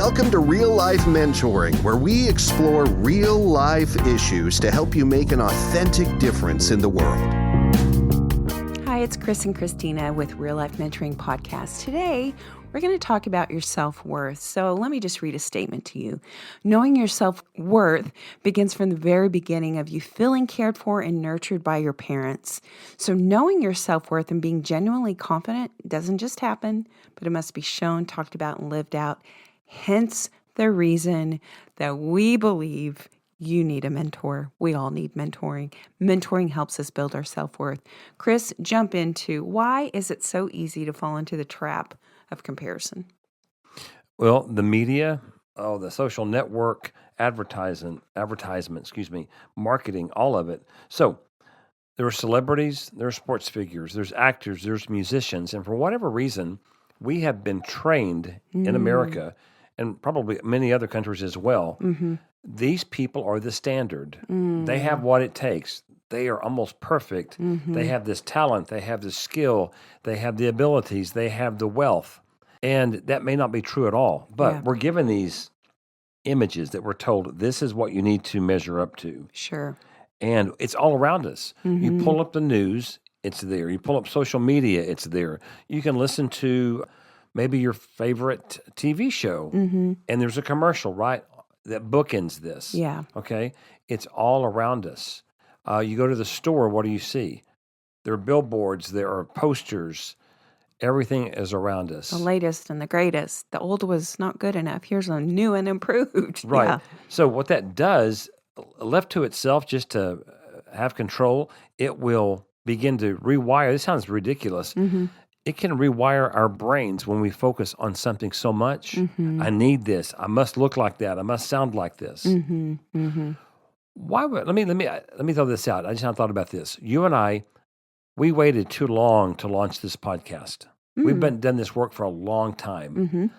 Welcome to Real Life Mentoring, where we explore real life issues to help you make an authentic difference in the world. Hi, it's Chris and Christina with Real Life Mentoring Podcast. Today, we're going to talk about your self-worth. So let me just read a statement to you. Knowing your self-worth begins from the very beginning of you feeling cared for and nurtured by your parents. So knowing your self-worth and being genuinely confident doesn't just happen, but it must be shown, talked about, and lived out. Hence the reason that we believe you need a mentor. We all need mentoring. Mentoring helps us build our self-worth. Chris, jump into why is it so easy to fall into the trap of comparison? Well, the media, the social network, advertisement, marketing, all of it. So there are celebrities, there are sports figures, there's actors, there's musicians, and for whatever reason, we have been trained in America and probably many other countries as well. These people are the standard. They have what it takes. They are almost perfect. They have this talent. They have the skill. They have the abilities. They have the wealth. And that may not be true at all. But we're given these images that we're told this is what you need to measure up to. Sure. And it's all around us. You pull up the news, it's there. You pull up social media, it's there. You can listen to maybe your favorite TV show, and there's a commercial, right, that bookends this. Yeah. Okay? It's all around us. You go to the store, what do you see? There are billboards, there are posters. Everything is around us. The latest and the greatest. The old was not good enough. Here's a new and improved. Right. Yeah. So what that does, left to itself just to have control, it will begin to rewire. This sounds ridiculous. It can rewire our brains when we focus on something so much. I need this. I must look like that. I must sound like this. Why would let me throw this out. I just thought about this. You and I, we waited too long to launch this podcast. We've done this work for a long time.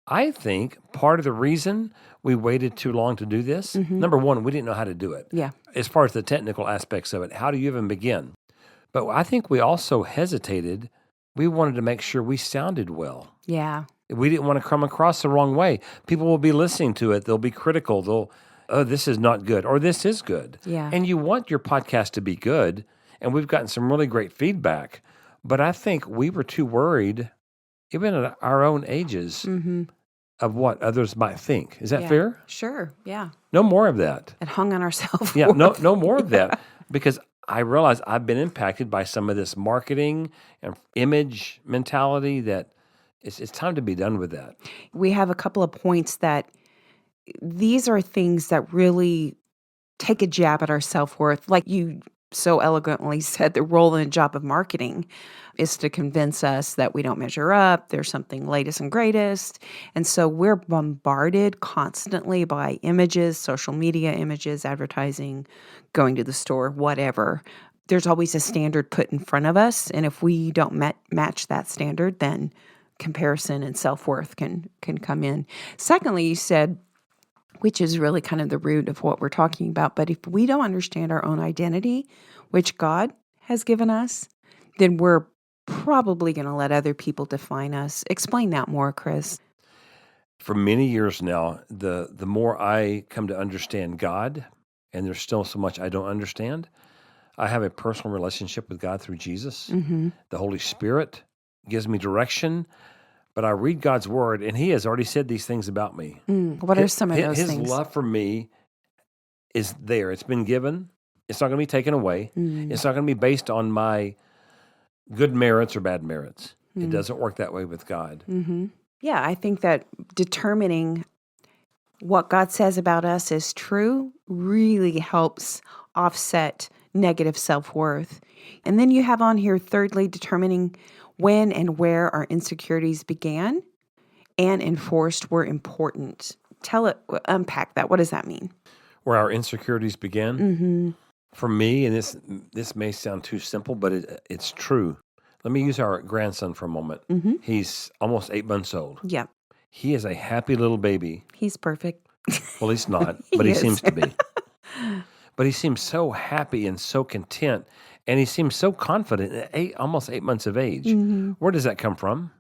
I think part of the reason we waited too long to do this, number one, we didn't know how to do it. Yeah. As far as the technical aspects of it, how do you even begin? But I think we also hesitated. We wanted to make sure we sounded well. Yeah. We didn't want to come across the wrong way. People will be listening to it. They'll be critical. Oh, this is not good, or this is good. Yeah. And you want your podcast to be good, and we've gotten some really great feedback. But I think we were too worried, even at our own ages, of what others might think. Is that fair? Sure. Yeah. No more of that. It hung on ourselves. Yeah, no more of that. Because I realize I've been impacted by some of this marketing and image mentality that it's time to be done with that. We have a couple of points that these are things that really take a jab at our self-worth. Like you so elegantly said, the role and job of marketing is to convince us that we don't measure up, there's something latest and greatest. And so we're bombarded constantly by images, social media images, advertising, going to the store, whatever. There's always a standard put in front of us. And if we don't match that standard, then comparison and self-worth can come in. Secondly, you said, which is really kind of the root of what we're talking about. But if we don't understand our own identity, which God has given us, then we're probably going to let other people define us. Explain that more, Chris. For many years now, the more I come to understand God, and there's still so much I don't understand, I have a personal relationship with God through Jesus. The Holy Spirit gives me direction. But I read God's word, and He has already said these things about me. What are some of those things? things? His love for me is there. It's been given. It's not going to be taken away. It's not going to be based on my good merits or bad merits. It doesn't work that way with God. Yeah, I think that determining what God says about us is true really helps offset negative self-worth. And then you have on here, thirdly, determining when and where our insecurities began and enforced were important. Unpack that. What does that mean? Where our insecurities began? For me, and this may sound too simple, but it's true. Let me use our grandson for a moment. He's almost 8 months old. Yeah. He is a happy little baby. He's perfect. Well, he's not, but he seems to be. But he seems so happy and so content, and he seems so confident at almost 8 months of age. Where does that come from?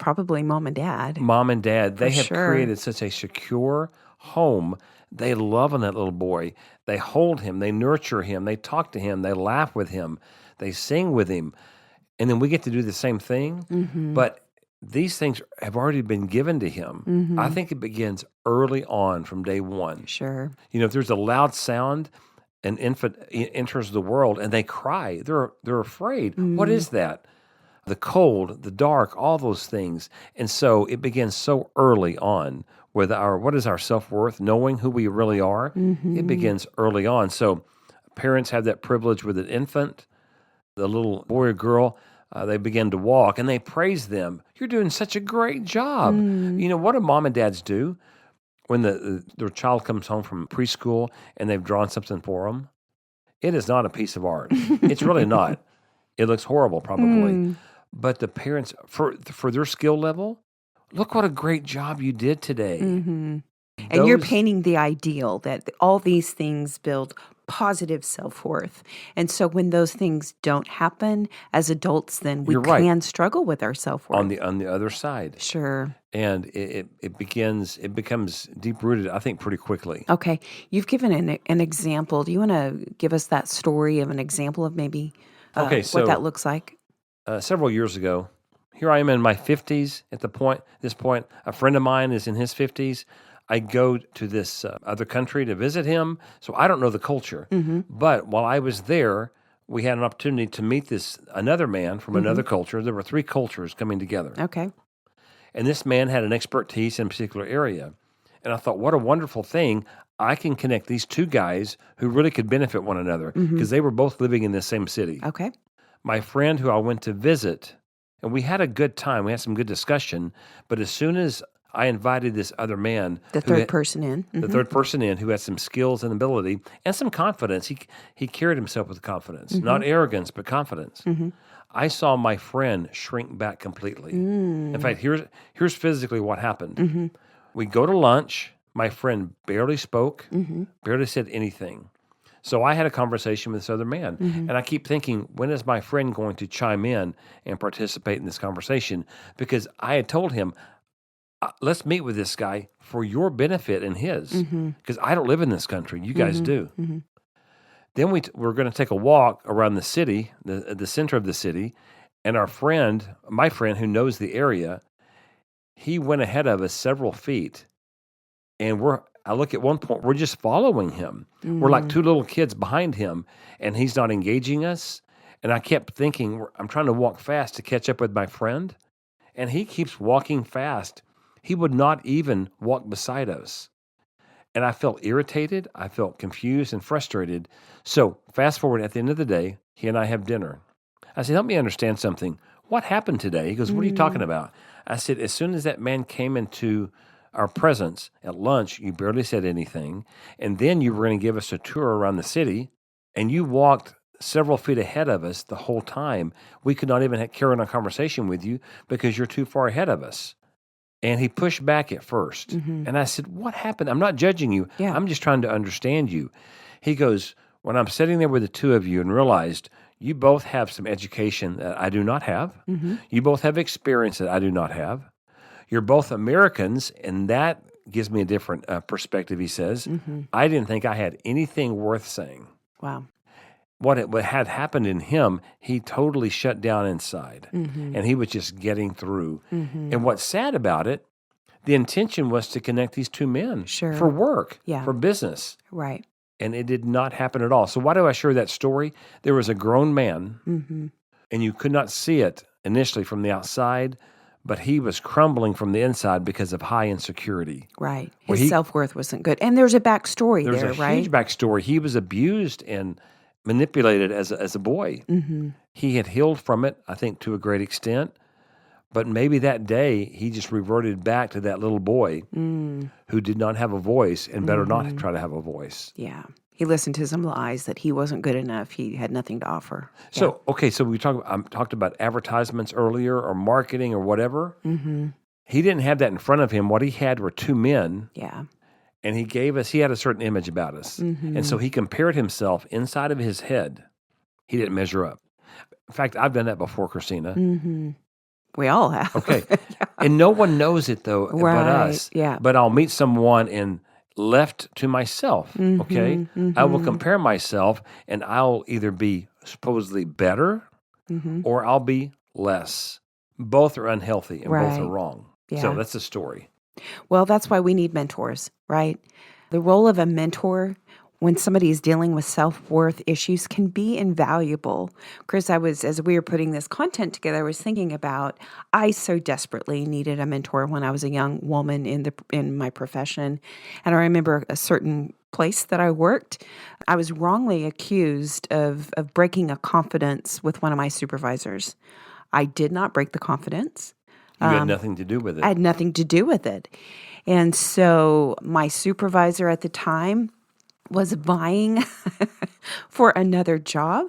Probably mom and dad. Mom and dad, they For have sure. created such a secure home. They love on that little boy. They hold him. They nurture him. They talk to him. They laugh with him. They sing with him. And then we get to do the same thing. But these things have already been given to him. I think it begins early on from day one. Sure. If there's a loud sound, an infant enters the world and they cry. They're afraid. What is that? The cold, the dark, all those things. And so it begins so early on with what is our self-worth, knowing who we really are. It begins early on. So parents have that privilege with an infant, the little boy or girl. They begin to walk and they praise them. You're doing such a great job. What do mom and dads do when their child comes home from preschool and they've drawn something for them? It is not a piece of art. It's really not. It looks horrible probably. But the parents, for their skill level, look what a great job you did today. And you're painting the ideal that all these things build positive self-worth. And so when those things don't happen as adults, then we You're right. can struggle with our self-worth. on the other side. Sure. And it becomes deep-rooted, I think, pretty quickly. Okay. You've given an example. Do you want to give us that story of an example of maybe So what that looks like? several years ago, here I am in my 50s at this point. A friend of mine is in his 50s. I go to this other country to visit him, so I don't know the culture. But while I was there, we had an opportunity to meet another man from another culture. There were 3 cultures coming together. Okay. And this man had an expertise in a particular area. And I thought, what a wonderful thing. I can connect these 2 guys who really could benefit one another because they were both living in the same city. Okay. My friend who I went to visit, and we had a good time. We had some good discussion. But as soon as I invited this other man, The third person in. the third person in, who had some skills and ability and some confidence, he carried himself with confidence, not arrogance, but confidence. I saw my friend shrink back completely. In fact, here's physically what happened. We go to lunch. My friend barely spoke, barely said anything. So I had a conversation with this other man, and I keep thinking, when is my friend going to chime in and participate in this conversation? Because I had told him, let's meet with this guy for your benefit and his, because I don't live in this country. You guys do. Then we're going to take a walk around the city, the center of the city, and my friend who knows the area, he went ahead of us several feet, and I look at one point, we're just following him. We're like 2 little kids behind him, and he's not engaging us. And I kept thinking, I'm trying to walk fast to catch up with my friend, and he keeps walking fast. He would not even walk beside us. And I felt irritated. I felt confused and frustrated. So fast forward, at the end of the day, he and I have dinner. I said, help me understand something. What happened today? He goes, what are you talking about? I said, as soon as that man came into our presence at lunch, you barely said anything. And then you were going to give us a tour around the city, and you walked several feet ahead of us the whole time. We could not even carry on a conversation with you because you're too far ahead of us. And he pushed back at first. And I said, what happened? I'm not judging you. Yeah. I'm just trying to understand you. He goes, when I'm sitting there with the 2 of you and realized you both have some education that I do not have. You both have experience that I do not have. You're both Americans, and that gives me a different perspective, he says. I didn't think I had anything worth saying. Wow. What had happened in him, he totally shut down inside, and he was just getting through. And what's sad about it, the intention was to connect these 2 men for work, for business. Right. And it did not happen at all. So why do I share that story? There was a grown man, and you could not see it initially from the outside, but he was crumbling from the inside because of high insecurity. Right. His self-worth wasn't good. And there's a backstory there, There's a right? huge backstory. He was abused and manipulated as a boy. He had healed from it, I think, to a great extent. But maybe that day he just reverted back to that little boy who did not have a voice and better not try to have a voice. Yeah. He listened to some lies that he wasn't good enough. He had nothing to offer. So, okay, so I talked about advertisements earlier or marketing or whatever. He didn't have that in front of him. What he had were 2 men. Yeah. And he had a certain image about us. And so he compared himself inside of his head. He didn't measure up. In fact, I've done that before, Christina. We all have. Okay. And no one knows it though but Right. us. Yeah. But I'll meet someone and left to myself, okay? I will Mm-hmm. compare myself and I'll either be supposedly better Mm-hmm. or I'll be less. Both are unhealthy and both are Right. wrong. So Yeah. that's the story. Well, that's why we need mentors, right? The role of a mentor when somebody is dealing with self-worth issues can be invaluable. Chris, as we were putting this content together, I was thinking about I so desperately needed a mentor when I was a young woman in my profession. And I remember a certain place that I worked, I was wrongly accused of breaking a confidence with one of my supervisors. I did not break the confidence. You had nothing to do with I it. had nothing to do with it. And so my supervisor at the time was vying for another job.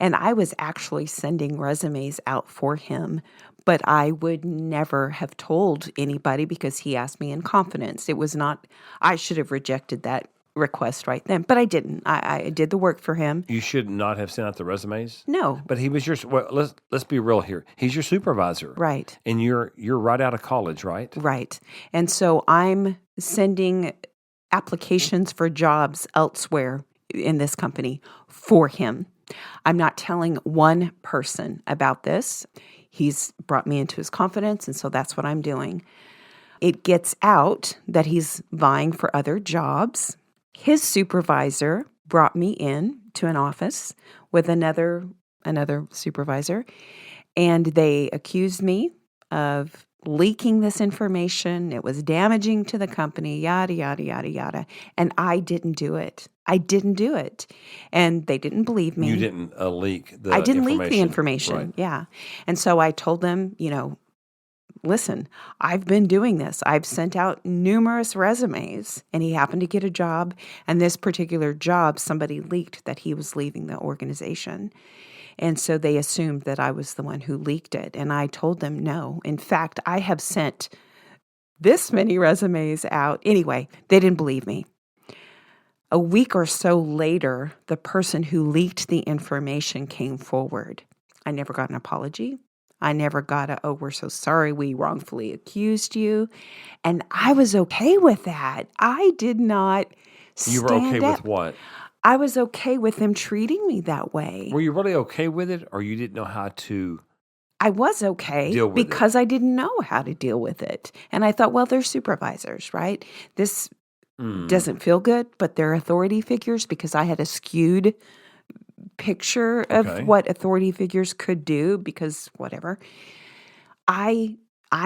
And I was actually sending resumes out for him, but I would never have told anybody because he asked me in confidence. It was not, I should have rejected that request right then, but I didn't. I did the work for him. You should not have sent out the resumes. No, But he was well, let's be real here. He's your supervisor. right. And you're right out of college, right? Right. And so I'm sending applications for jobs elsewhere in this company for him. I'm not telling one person about this. He's brought me into his confidence, and so that's what I'm doing. It gets out that he's vying for other jobs. His supervisor brought me in to an office with another supervisor, and they accused me of leaking this information. It was damaging to the company, yada, yada, yada, yada. And I didn't do it. I didn't do it. And they didn't believe me. You didn't leak the I didn't information. leak the information. Right. Yeah. And so I told them, listen, I've been doing this. I've sent out numerous resumes, and he happened to get a job. And this particular job, somebody leaked that he was leaving the organization. And so they assumed that I was the one who leaked it. And I told them no. In fact, I have sent this many resumes out. Anyway, they didn't believe me. A week or so later, the person who leaked the information came forward. I never got an apology. I never got oh, we're so sorry we wrongfully accused you. And I was okay with that. I did not stand You were okay up. with what? I was okay with them treating me that way. Were you really okay with it, or you didn't know how to I was okay deal with it? because I didn't know how to deal with it. And I thought, well, they're supervisors, right? This doesn't feel good, but they're authority figures because I had a skewed picture of Okay. what authority figures could do because whatever. I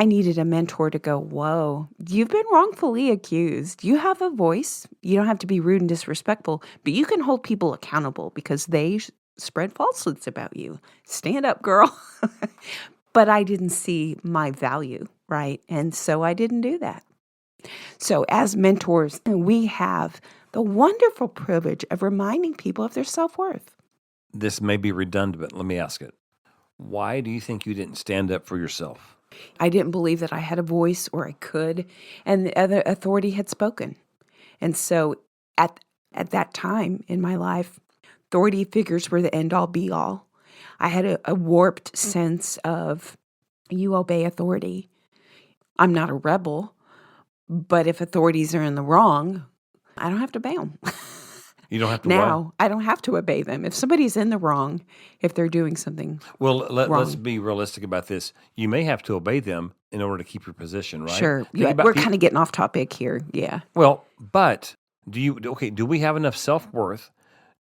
needed a mentor to go, whoa, you've been wrongfully accused. You have a voice. You don't have to be rude and disrespectful, but you can hold people accountable because they spread falsehoods about you. Stand up, girl. But I didn't see my value, right? And so I didn't do that. So as mentors, we have the wonderful privilege of reminding people of their self-worth. This may be redundant, but let me ask it. Why do you think you didn't stand up for yourself? I didn't believe that I had a voice or I could, and the other authority had spoken. And so at that time in my life, authority figures were the end-all, be-all. I had a warped sense of you obey authority. I'm not a rebel, but if authorities are in the wrong, I don't have to obey them. You don't have to Now, I don't have to obey them. If somebody's in the wrong, if they're doing something Well, let's wrong. be realistic about this. You may have to obey them in order to keep your position, right? Sure. Think Yeah, about we're kind of getting off topic here. Yeah. Well, but do we have enough self-worth?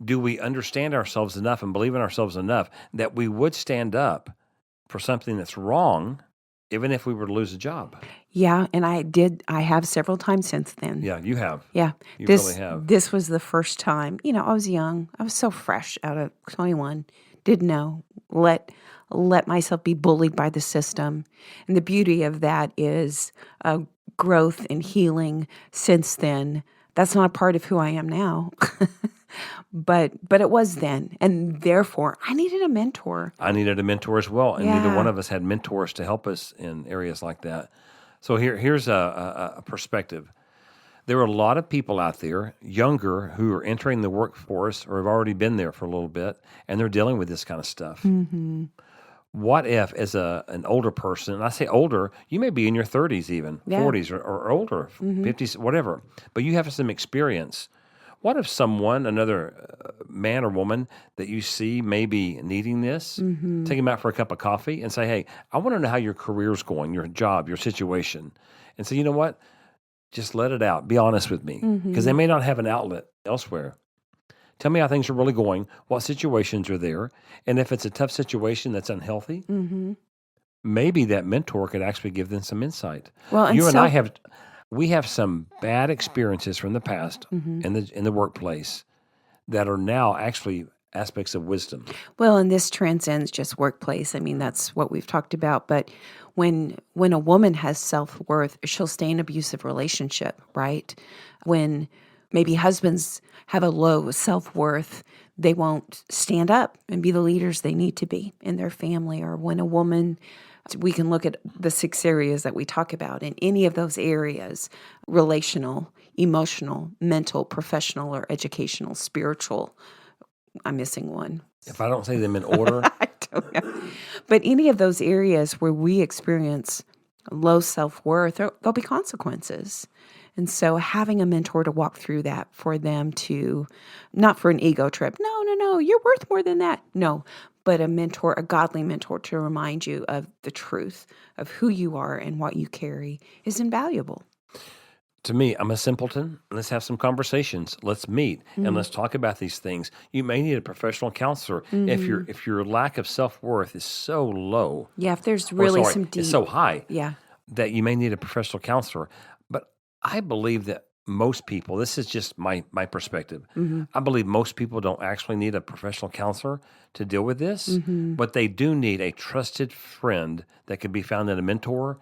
Do we understand ourselves enough and believe in ourselves enough that we would stand up for something that's wrong, even if we were to lose a job? Yeah, and I have several times since then. Yeah, you have. Yeah. You this really have. this was the first time. I was young. I was so fresh out of 21. Didn't know. Let myself be bullied by the system. And the beauty of that is growth and healing since then. That's not a part of who I am now. But it was then. And therefore, I needed a mentor. I needed a mentor as well, and neither Yeah. one of us had mentors to help us in areas like that. So here's a perspective. There are a lot of people out there, younger, who are entering the workforce or have already been there for a little bit, and they're dealing with this kind of stuff. Mm-hmm. What if, as an older person, and I say older, you may be in your 30s even, Yeah. 40s or older, 50s, whatever, but you have some experience. What if someone, another man or woman that you see maybe needing this, take them out for a cup of coffee and say, hey, I want to know how your career's going, your job, your situation. And say, you know what? Just let it out. Be honest with me. Because they may not have an outlet elsewhere. Tell me how things are really going, what situations are there, and if it's a tough situation that's unhealthy, maybe that mentor could actually give them some insight. Well, and You and so I have some bad experiences from the past in the workplace that are now actually aspects of wisdom. Well, and this transcends just workplace. I mean, that's what we've talked about. But when a woman has self-worth, she'll stay in an abusive relationship, right? When maybe husbands have a low self-worth, they won't stand up and be the leaders they need to be in their family. Or when a woman, we can look at the 6 areas that we talk about. In any of those areas, relational, emotional, mental, professional, or educational, spiritual, I'm missing one. If I don't say them in order, I don't know. But any of those areas where we experience low self-worth, there'll be consequences. And so having a mentor to walk through that for them to, not for an ego trip, no, you're worth more than that. No, but a mentor, a godly mentor to remind you of the truth of who you are and what you carry is invaluable. to me, I'm a simpleton. Let's have some conversations. Let's meet and let's talk about these things. You may need a professional counselor if your lack of self-worth is so low. Yeah, if there's or really sorry, some deep. it's so high Yeah. that you may need a professional counselor. But I believe that most people, this is just my perspective, I believe most people don't actually need a professional counselor to deal with this, but they do need a trusted friend that can be found in a mentor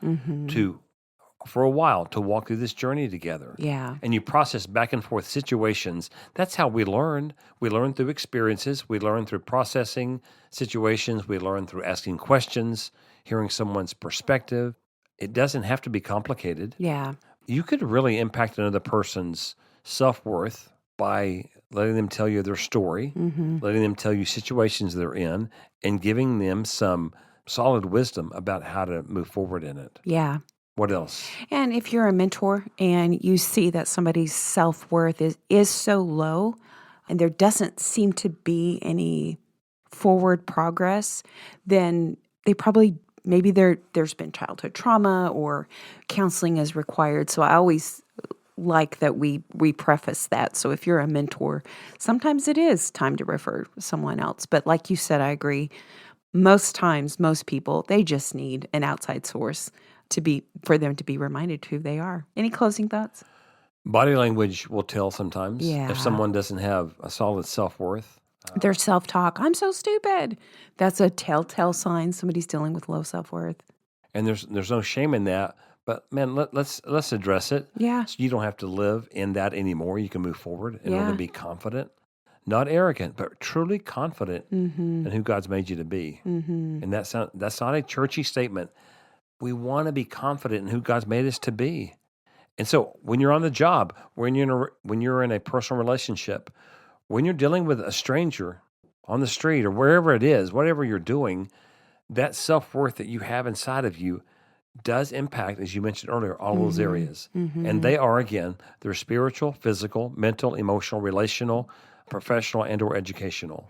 for a while to walk through this journey together. Yeah. And you process back and forth situations. That's how we learn. We learn through experiences. We learn through processing situations. We learn through asking questions, hearing someone's perspective. It doesn't have to be complicated. Yeah. You could really impact another person's self-worth by letting them tell you their story, letting them tell you situations they're in, and giving them some solid wisdom about how to move forward in it. Yeah. What else? And if you're a mentor and you see that somebody's self-worth is so low and there doesn't seem to be any forward progress, then they probably, maybe there's been childhood trauma or counseling is required. So I always like that we preface that. So if you're a mentor, sometimes it is time to refer someone else. But like you said, I agree. Most times, most people, they just need an outside source for them to be reminded who they are. Any closing thoughts? Body language will tell sometimes Yeah. if someone doesn't have a solid self-worth. Their self-talk, I'm so stupid. That's a telltale sign somebody's dealing with low self-worth. And there's no shame in that. But man, let's address it. Yeah. So you don't have to live in that anymore. You can move forward and Yeah. really be confident. Not arrogant, but truly confident in who God's made you to be. And that's not a churchy statement. We want to be confident in who God's made us to be. And so when you're on the job, when you're in a personal relationship, when you're dealing with a stranger on the street or wherever it is, whatever you're doing, that self-worth that you have inside of you does impact, as you mentioned earlier, all those areas. And they are, again, they're spiritual, physical, mental, emotional, relational, professional, and or educational.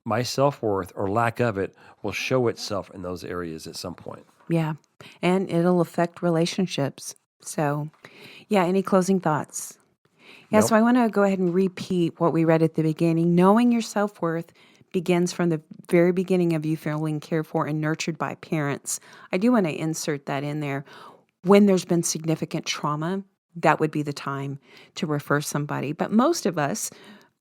My self-worth or lack of it will show itself in those areas at some point. Yeah. And it'll affect relationships. So, yeah, any closing thoughts? Yeah, Nope. so I want to go ahead and repeat what we read at the beginning. Knowing your self-worth begins from the very beginning of you feeling cared for and nurtured by parents. I do want to insert that in there. When there's been significant trauma, that would be the time to refer somebody. But most of us,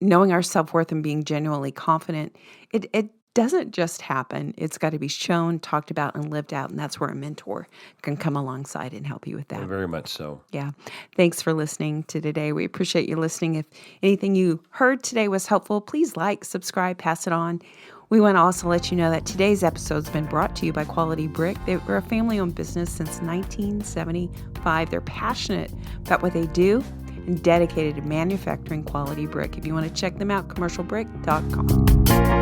knowing our self-worth and being genuinely confident, it doesn't just happen. It's got to be shown, talked about, and lived out. And that's where a mentor can come alongside and help you with that. Very much so. Yeah. Thanks for listening to today. We appreciate you listening. If anything you heard today was helpful, please like, subscribe, pass it on. We want to also let you know that today's episode has been brought to you by Quality Brick. They're a family-owned business since 1975. They're passionate about what they do and dedicated to manufacturing quality brick. If you want to check them out, commercialbrick.com.